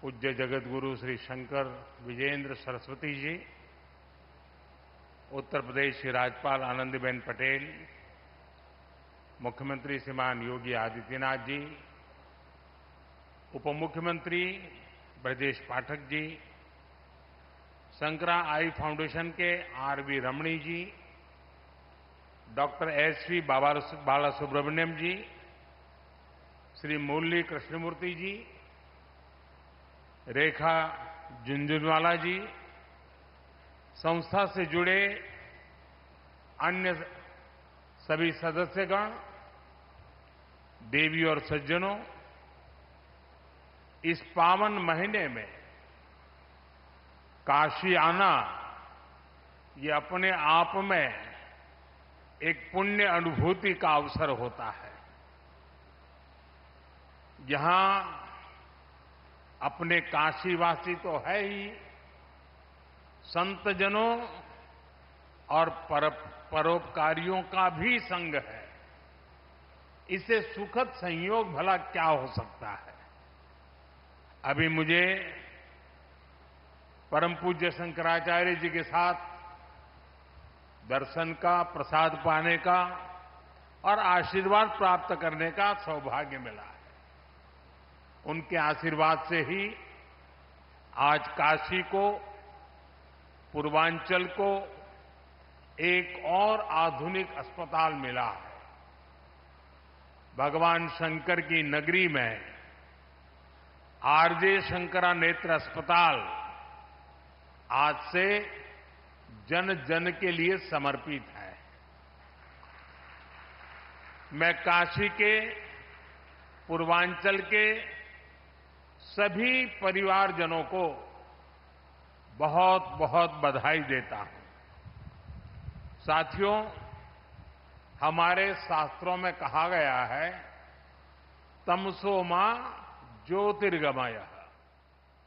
पूज्य जगत गुरु श्री शंकर विजयेंद्र सरस्वती जी, उत्तर प्रदेश की राज्यपाल आनंदीबेन पटेल, मुख्यमंत्री श्रीमान योगी आदित्यनाथ जी, उप मुख्यमंत्री ब्रजेश पाठक जी, शंकरा आई फाउंडेशन के आरवी रमणी जी, डॉक्टर एसवी बालासुब्रमण्यम जी, श्री मुरली कृष्णमूर्ति जी, रेखा झुनझुनवाला जी, संस्था से जुड़े अन्य सभी सदस्यगण, देवी और सज्जनों, इस पावन महीने में काशी आना ये अपने आप में एक पुण्य अनुभूति का अवसर होता है। यहां अपने काशीवासी तो है ही, संतजनों और परोपकारियों का भी संग है। इसे सुखद संयोग भला क्या हो सकता है। अभी मुझे परम पूज्य शंकराचार्य जी के साथ दर्शन का, प्रसाद पाने का और आशीर्वाद प्राप्त करने का सौभाग्य मिला है। उनके आशीर्वाद से ही आज काशी को, पूर्वांचल को एक और आधुनिक अस्पताल मिला है। भगवान शंकर की नगरी में आरजे शंकरा नेत्र अस्पताल आज से जन जन के लिए समर्पित है। मैं काशी के, पूर्वांचल के सभी परिवारजनों को बहुत बहुत बधाई देता हूं। साथियों, हमारे शास्त्रों में कहा गया है, तमसो मां ज्योतिर्गमय,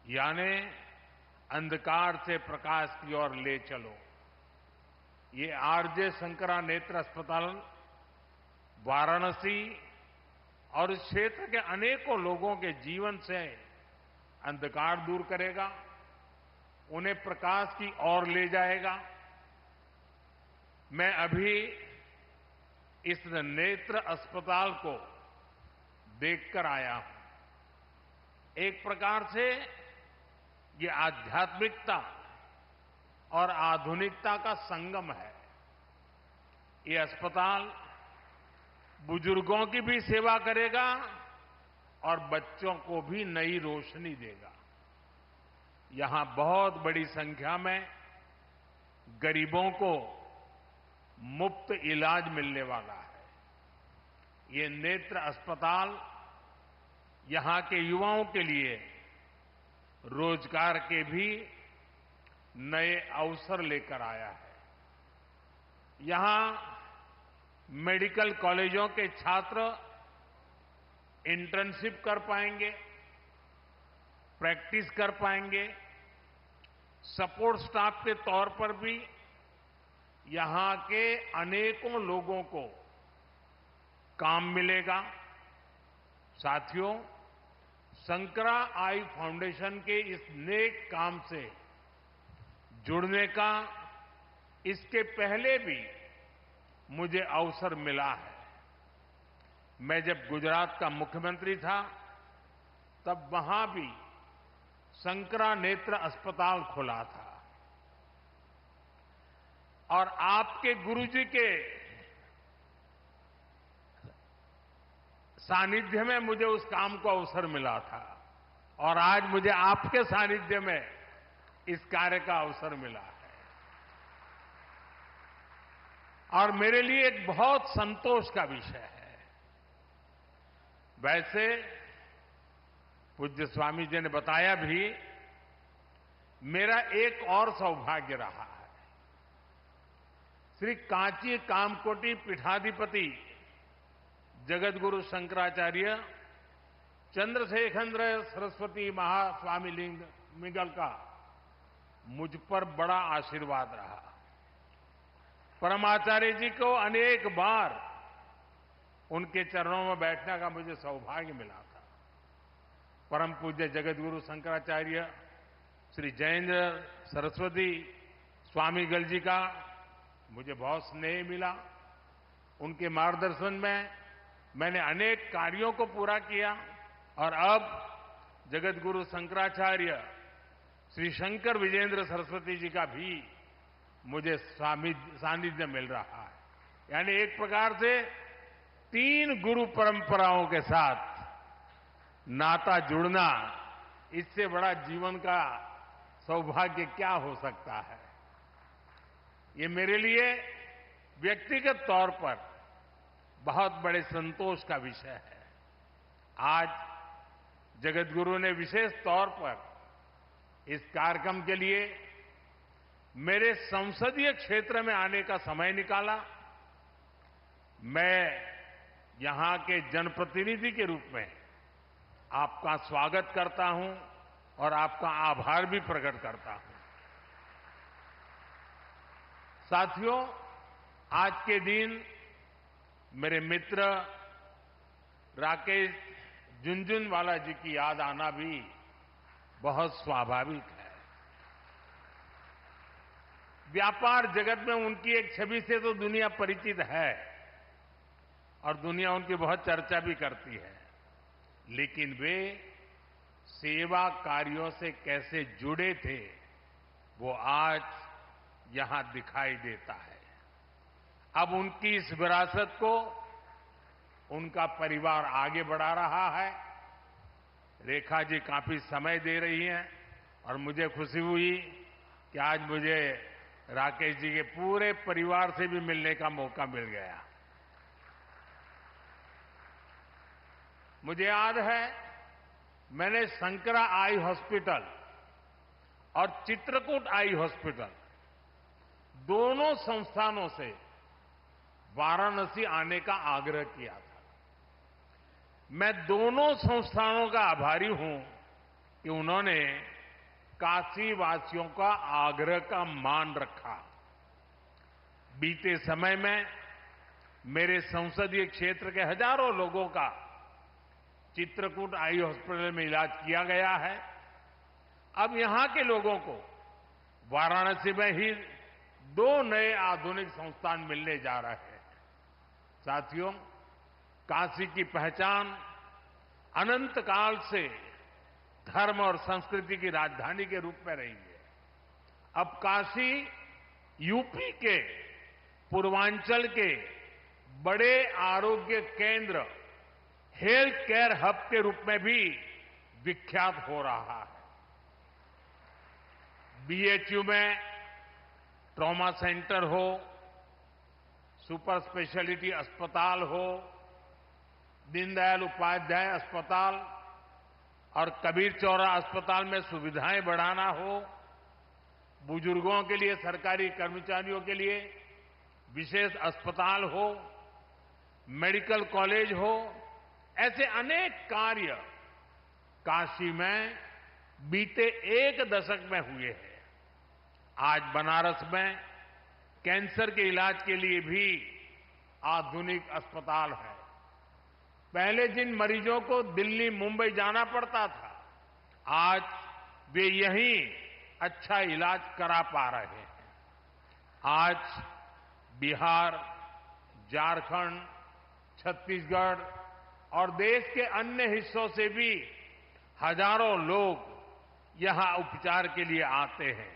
यानी अंधकार से प्रकाश की ओर ले चलो। ये आरजे शंकरा नेत्र अस्पताल वाराणसी और इस क्षेत्र के अनेकों लोगों के जीवन से अंधकार दूर करेगा, उन्हें प्रकाश की ओर ले जाएगा। मैं अभी इस नेत्र अस्पताल को देखकर आया हूं। एक प्रकार से ये आध्यात्मिकता और आधुनिकता का संगम है। ये अस्पताल बुजुर्गों की भी सेवा करेगा और बच्चों को भी नई रोशनी देगा। यहां बहुत बड़ी संख्या में गरीबों को मुफ्त इलाज मिलने वाला है। ये नेत्र अस्पताल यहां के युवाओं के लिए रोजगार के भी नए अवसर लेकर आया है। यहां मेडिकल कॉलेजों के छात्र इंटर्नशिप कर पाएंगे, प्रैक्टिस कर पाएंगे। सपोर्ट स्टाफ के तौर पर भी यहां के अनेकों लोगों को काम मिलेगा। साथियों, शंकरा आई फाउंडेशन के इस नेक काम से जुड़ने का इसके पहले भी मुझे अवसर मिला है। मैं जब गुजरात का मुख्यमंत्री था, तब वहां भी शंकरा नेत्र अस्पताल खोला था और आपके गुरुजी के सानिध्य में मुझे उस काम को अवसर मिला था और आज मुझे आपके सानिध्य में इस कार्य का अवसर मिला है। और मेरे लिए एक बहुत संतोष का विषय है। वैसे पूज्य स्वामी जी ने बताया भी, मेरा एक और सौभाग्य रहा है। श्री कांची कामकोटि पीठाधिपति जगतगुरु शंकराचार्य चंद्रशेखर सरस्वती महास्वामी मिगल का मुझ पर बड़ा आशीर्वाद रहा। परमाचार्य जी को अनेक बार उनके चरणों में बैठने का मुझे सौभाग्य मिला था। परम पूज्य जगत गुरु शंकराचार्य श्री जयेंद्र सरस्वती स्वामीगल जी का मुझे बहुत स्नेह मिला। उनके मार्गदर्शन में मैंने अनेक कार्यों को पूरा किया और अब जगत गुरु शंकराचार्य श्री शंकर विजेंद्र सरस्वती जी का भी मुझे सानिध्य मिल रहा है। यानी एक प्रकार से 3 गुरु परंपराओं के साथ नाता जुड़ना, इससे बड़ा जीवन का सौभाग्य क्या हो सकता है। ये मेरे लिए व्यक्तिगत तौर पर बहुत बड़े संतोष का विषय है। आज जगत गुरु ने विशेष तौर पर इस कार्यक्रम के लिए मेरे संसदीय क्षेत्र में आने का समय निकाला। मैं यहां के जनप्रतिनिधि के रूप में आपका स्वागत करता हूं और आपका आभार भी प्रकट करता हूं। साथियों, आज के दिन मेरे मित्र राकेश झुनझुनवाला जी की याद आना भी बहुत स्वाभाविक है। व्यापार जगत में उनकी एक छवि से तो दुनिया परिचित है और दुनिया उनकी बहुत चर्चा भी करती है, लेकिन वे सेवा कार्यों से कैसे जुड़े थे वो आज यहां दिखाई देता है। अब उनकी इस विरासत को उनका परिवार आगे बढ़ा रहा है। रेखा जी काफी समय दे रही हैं और मुझे खुशी हुई कि आज मुझे राकेश जी के पूरे परिवार से भी मिलने का मौका मिल गया। मुझे याद है मैंने शंकरा आई हॉस्पिटल और चित्रकूट आई हॉस्पिटल दोनों संस्थानों से वाराणसी आने का आग्रह किया था। मैं दोनों संस्थानों का आभारी हूं कि उन्होंने काशी वासियों का आग्रह का मान रखा। बीते समय में मेरे संसदीय क्षेत्र के हजारों लोगों का चित्रकूट आई हॉस्पिटल में इलाज किया गया है। अब यहां के लोगों को वाराणसी में ही 2 नए आधुनिक संस्थान मिलने जा रहे हैं। साथियों, काशी की पहचान अनंत काल से धर्म और संस्कृति की राजधानी के रूप में रही है। अब काशी यूपी के पूर्वांचल के बड़े आरोग्य केंद्र, हेल्थ केयर हब के रूप में भी विख्यात हो रहा है। बीएचयू में ट्रॉमा सेंटर हो, सुपर स्पेशलिटी अस्पताल हो, दीनदयाल उपाध्याय अस्पताल और कबीर चौरा अस्पताल में सुविधाएं बढ़ाना हो, बुजुर्गों के लिए, सरकारी कर्मचारियों के लिए विशेष अस्पताल हो, मेडिकल कॉलेज हो, ऐसे अनेक कार्य काशी में बीते 1 दशक में हुए हैं। आज बनारस में कैंसर के इलाज के लिए भी आधुनिक अस्पताल है। पहले जिन मरीजों को दिल्ली, मुंबई जाना पड़ता था, आज वे यहीं अच्छा इलाज करा पा रहे हैं। आज बिहार, झारखंड, छत्तीसगढ़ और देश के अन्य हिस्सों से भी हजारों लोग यहां उपचार के लिए आते हैं।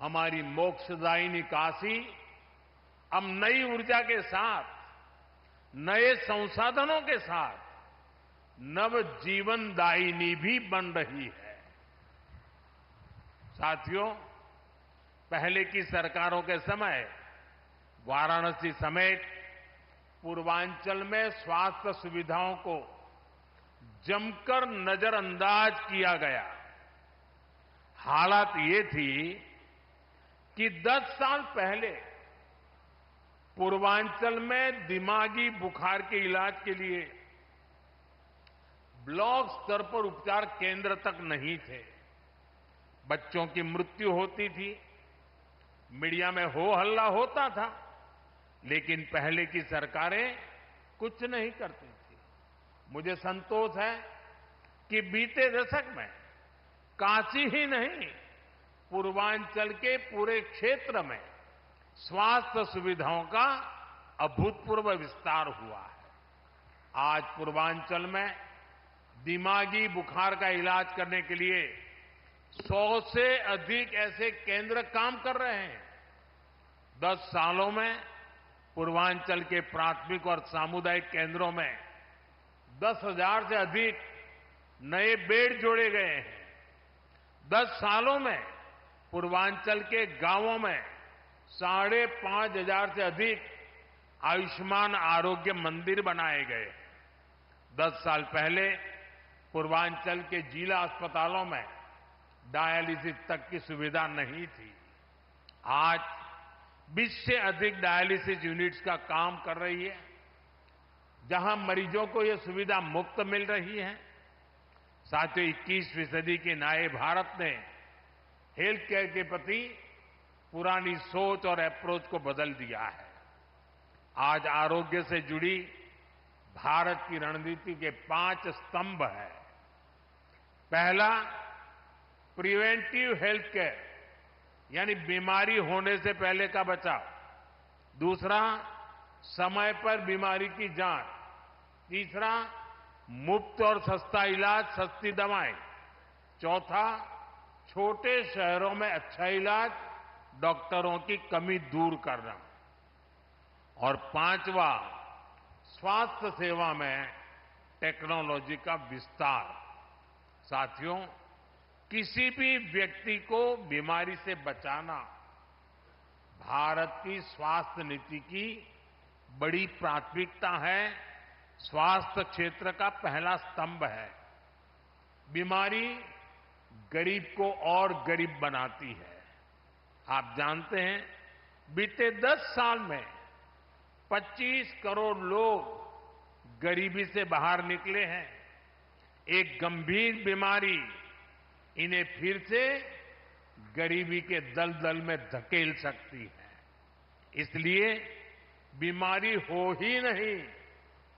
हमारी मोक्षदायिनी काशी अब नई ऊर्जा के साथ, नए संसाधनों के साथ नव जीवनदायिनी भी बन रही है। साथियों, पहले की सरकारों के समय वाराणसी समेत पूर्वांचल में स्वास्थ्य सुविधाओं को जमकर नजरअंदाज किया गया। हालत ये थी कि 10 साल पहले पूर्वांचल में दिमागी बुखार के इलाज के लिए ब्लॉक स्तर पर उपचार केंद्र तक नहीं थे। बच्चों की मृत्यु होती थी, मीडिया में हो हल्ला होता था, लेकिन पहले की सरकारें कुछ नहीं करती थी। मुझे संतोष है कि बीते दशक में काशी ही नहीं, पूर्वांचल के पूरे क्षेत्र में स्वास्थ्य सुविधाओं का अभूतपूर्व विस्तार हुआ है। आज पूर्वांचल में दिमागी बुखार का इलाज करने के लिए 100 से अधिक ऐसे केंद्र काम कर रहे हैं। 10 सालों में पूर्वांचल के प्राथमिक और सामुदायिक केंद्रों में 10,000 से अधिक नए बेड जोड़े गए हैं। 10 सालों में पूर्वांचल के गांवों में 5,500 से अधिक आयुष्मान आरोग्य मंदिर बनाए गए। 10 साल पहले पूर्वांचल के जिला अस्पतालों में डायलिसिस तक की सुविधा नहीं थी। आज 20 से अधिक डायलिसिस यूनिट्स का काम कर रही है, जहां मरीजों को यह सुविधा मुफ्त मिल रही है। साथियों, 21वीं सदी के नए भारत ने हेल्थ केयर के प्रति पुरानी सोच और अप्रोच को बदल दिया है। आज आरोग्य से जुड़ी भारत की रणनीति के 5 स्तंभ हैं। पहला, प्रिवेंटिव हेल्थ केयर, यानी बीमारी होने से पहले का बचाव। दूसरा, समय पर बीमारी की जांच। तीसरा, मुफ्त और सस्ता इलाज, सस्ती दवाएं। चौथा, छोटे शहरों में अच्छा इलाज, डॉक्टरों की कमी दूर करना। और पांचवा, स्वास्थ्य सेवा में टेक्नोलॉजी का विस्तार। साथियों, किसी भी व्यक्ति को बीमारी से बचाना भारत की स्वास्थ्य नीति की बड़ी प्राथमिकता है, स्वास्थ्य क्षेत्र का पहला स्तंभ है। बीमारी गरीब को और गरीब बनाती है। आप जानते हैं, बीते 10 साल में 25 करोड़ लोग गरीबी से बाहर निकले हैं। एक गंभीर बीमारी इन्हें फिर से गरीबी के दलदल में धकेल सकती है। इसलिए बीमारी हो ही नहीं,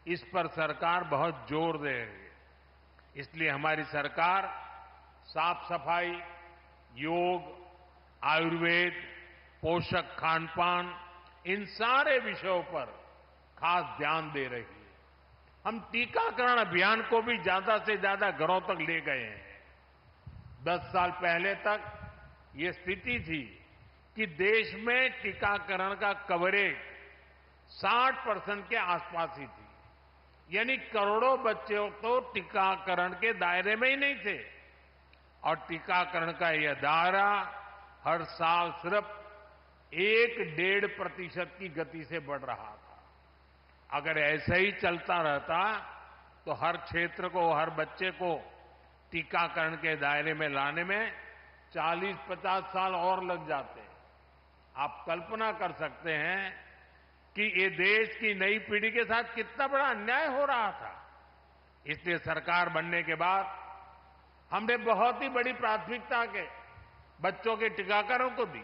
इस पर सरकार बहुत जोर दे रही है। इसलिए हमारी सरकार साफ सफाई, योग, आयुर्वेद, पोषक खान-पान, इन सारे विषयों पर खास ध्यान दे रही है। हम टीकाकरण अभियान को भी ज्यादा से ज्यादा घरों तक ले गए हैं। 10 साल पहले तक ये स्थिति थी कि देश में टीकाकरण का कवरेज 60% के आसपास ही थी, यानी करोड़ों बच्चे तो टीकाकरण के दायरे में ही नहीं थे। और टीकाकरण का यह दायरा हर साल सिर्फ 1-1.5% की गति से बढ़ रहा था। अगर ऐसे ही चलता रहता तो हर क्षेत्र को, हर बच्चे को टीकाकरण के दायरे में लाने में 40-50 साल और लग जाते। आप कल्पना कर सकते हैं कि ये देश की नई पीढ़ी के साथ कितना बड़ा अन्याय हो रहा था। इसलिए सरकार बनने के बाद हमने बहुत ही बड़ी प्राथमिकता के बच्चों के टीकाकरण को दी,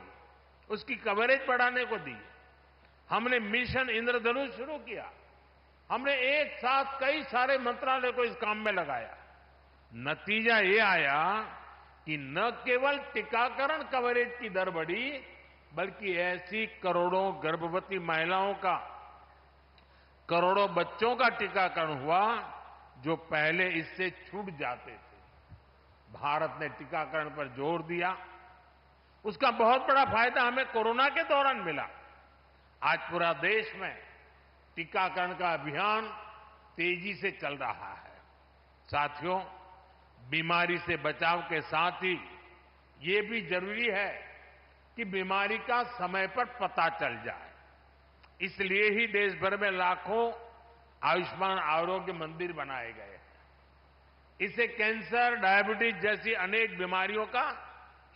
उसकी कवरेज बढ़ाने को दी। हमने मिशन इंद्रधनुष शुरू किया। हमने एक साथ कई सारे मंत्रालय को इस काम में लगाया। नतीजा ये आया कि न केवल टीकाकरण कवरेज की दर बढ़ी, बल्कि ऐसी करोड़ों गर्भवती महिलाओं का, करोड़ों बच्चों का टीकाकरण हुआ जो पहले इससे छूट जाते थे। भारत ने टीकाकरण पर जोर दिया। उसका बहुत बड़ा फायदा हमें कोरोना के दौरान मिला। आज पूरा देश में टीकाकरण का अभियान तेजी से चल रहा है। साथियों, बीमारी से बचाव के साथ ही ये भी जरूरी है कि बीमारी का समय पर पता चल जाए। इसलिए ही देश भर में लाखों आयुष्मान आरोग्य मंदिर बनाए गए हैं। इससे कैंसर, डायबिटीज जैसी अनेक बीमारियों का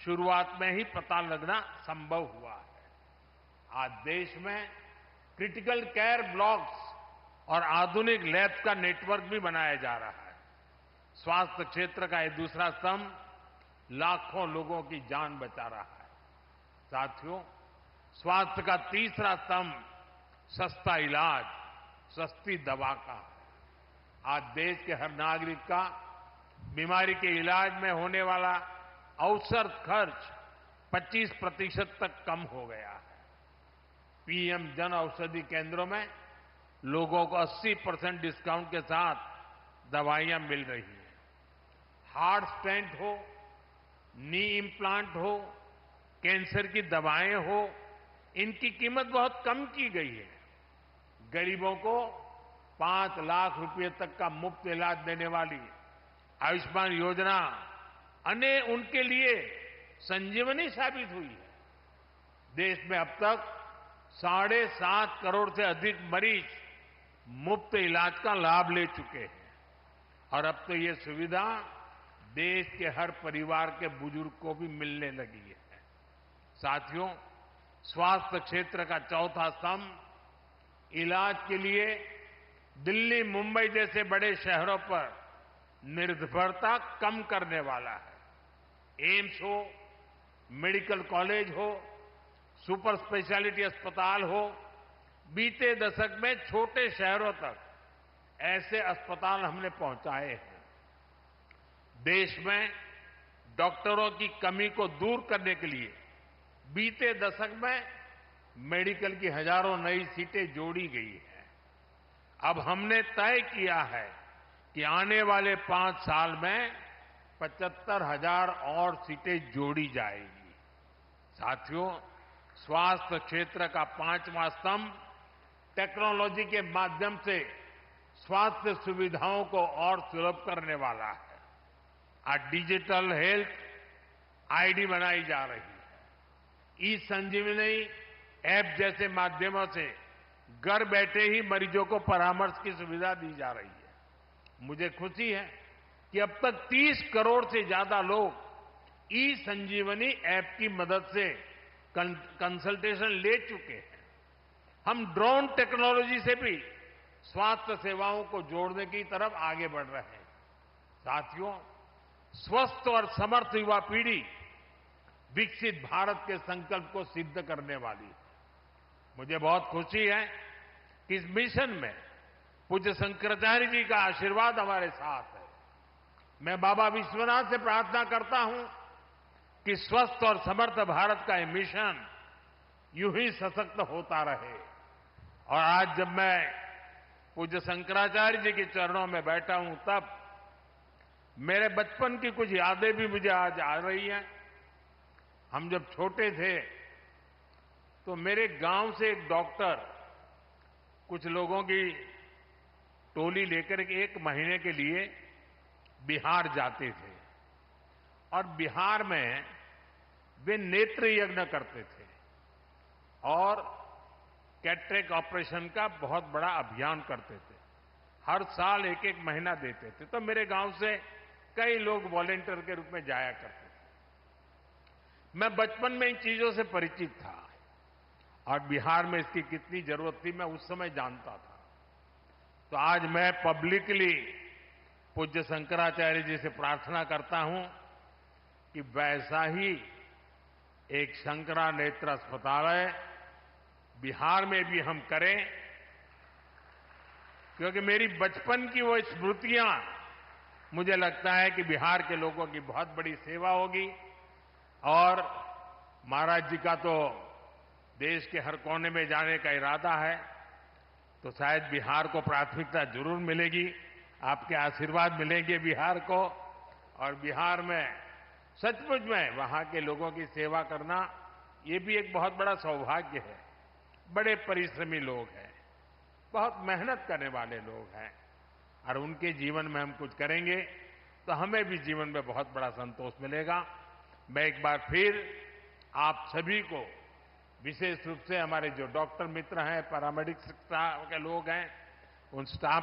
शुरुआत में ही पता लगना संभव हुआ है। आज देश में क्रिटिकल केयर ब्लॉक्स और आधुनिक लैब्स का नेटवर्क भी बनाया जा रहा है। स्वास्थ्य क्षेत्र का यह दूसरा स्तंभ लाखों लोगों की जान बचा रहा है। साथियों, स्वास्थ्य का तीसरा स्तंभ सस्ता इलाज, सस्ती दवा का है। आज देश के हर नागरिक का बीमारी के इलाज में होने वाला अवसर खर्च 25% तक कम हो गया है। पीएम जन औषधि केंद्रों में लोगों को 80% डिस्काउंट के साथ दवाइयां मिल रही हैं। हार्ट स्टेंट हो, नी इम्प्लांट हो, कैंसर की दवाएं हो, इनकी कीमत बहुत कम की गई है। गरीबों को 5 लाख रुपए तक का मुफ्त इलाज देने वाली आयुष्मान योजना उनके लिए संजीवनी साबित हुई है। देश में अब तक 7.5 करोड़ से अधिक मरीज मुफ्त इलाज का लाभ ले चुके हैं और अब तो ये सुविधा देश के हर परिवार के बुजुर्ग को भी मिलने लगी है। साथियों, स्वास्थ्य क्षेत्र का चौथा स्तंभ इलाज के लिए दिल्ली, मुंबई जैसे बड़े शहरों पर निर्भरता कम करने वाला है। एम्स हो, मेडिकल कॉलेज हो, सुपर स्पेशलिटी अस्पताल हो, बीते दशक में छोटे शहरों तक ऐसे अस्पताल हमने पहुंचाए हैं। देश में डॉक्टरों की कमी को दूर करने के लिए बीते दशक में मेडिकल की हजारों नई सीटें जोड़ी गई है। अब हमने तय किया है कि आने वाले 5 साल में 75,000 और सीटें जोड़ी जाएगी। साथियों, स्वास्थ्य क्षेत्र का 5वां स्तंभ टेक्नोलॉजी के माध्यम से स्वास्थ्य सुविधाओं को और सुलभ करने वाला है। आज डिजिटल हेल्थ आईडी बनाई जा रही है। ई संजीवनी ऐप जैसे माध्यमों से घर बैठे ही मरीजों को परामर्श की सुविधा दी जा रही है। मुझे खुशी है कि अब तक 30 करोड़ से ज्यादा लोग ई संजीवनी ऐप की मदद से कंसल्टेशन ले चुके हैं। हम ड्रोन टेक्नोलॉजी से भी स्वास्थ्य सेवाओं को जोड़ने की तरफ आगे बढ़ रहे हैं। साथियों, स्वस्थ और समर्थ युवा पीढ़ी विकसित भारत के संकल्प को सिद्ध करने वाली है। मुझे बहुत खुशी है कि इस मिशन में पूज्य शंकराचार्य जी का आशीर्वाद हमारे साथ है। मैं बाबा विश्वनाथ से प्रार्थना करता हूं कि स्वस्थ और समर्थ भारत का ये मिशन यूं ही सशक्त होता रहे। और आज जब मैं पूज्य शंकराचार्य जी के चरणों में बैठा हूं, तब मेरे बचपन की कुछ यादें भी मुझे आज आ रही हैं। हम जब छोटे थे तो मेरे गांव से एक डॉक्टर कुछ लोगों की टोली लेकर 1 महीने के लिए बिहार जाते थे और बिहार में वे नेत्र यज्ञ करते थे और कैटरेक्ट ऑपरेशन का बहुत बड़ा अभियान करते थे। हर साल 1-1 महीना देते थे। तो मेरे गांव से कई लोग वॉलेंटियर के रूप में जाया करते थे। मैं बचपन में इन चीजों से परिचित था और बिहार में इसकी कितनी जरूरत थी मैं उस समय जानता था। तो आज मैं पब्लिकली पूज्य शंकराचार्य जी से प्रार्थना करता हूं कि वैसा ही एक शंकरा नेत्र अस्पताल बिहार में भी हम करें, क्योंकि मेरी बचपन की वो स्मृतियां मुझे लगता है कि बिहार के लोगों की बहुत बड़ी सेवा होगी। और महाराज जी का तो देश के हर कोने में जाने का इरादा है, तो शायद बिहार को प्राथमिकता जरूर मिलेगी। आपके आशीर्वाद मिलेंगे बिहार को, और बिहार में सचमुच में वहां के लोगों की सेवा करना ये भी एक बहुत बड़ा सौभाग्य है। बड़े परिश्रमी लोग हैं, बहुत मेहनत करने वाले लोग हैं, और उनके जीवन में हम कुछ करेंगे तो हमें भी जीवन में बहुत बड़ा संतोष मिलेगा। मैं एक बार फिर आप सभी को, विशेष रूप से हमारे जो डॉक्टर मित्र हैं, पैरामेडिक्स स्टाफ के लोग हैं, उन स्टाफ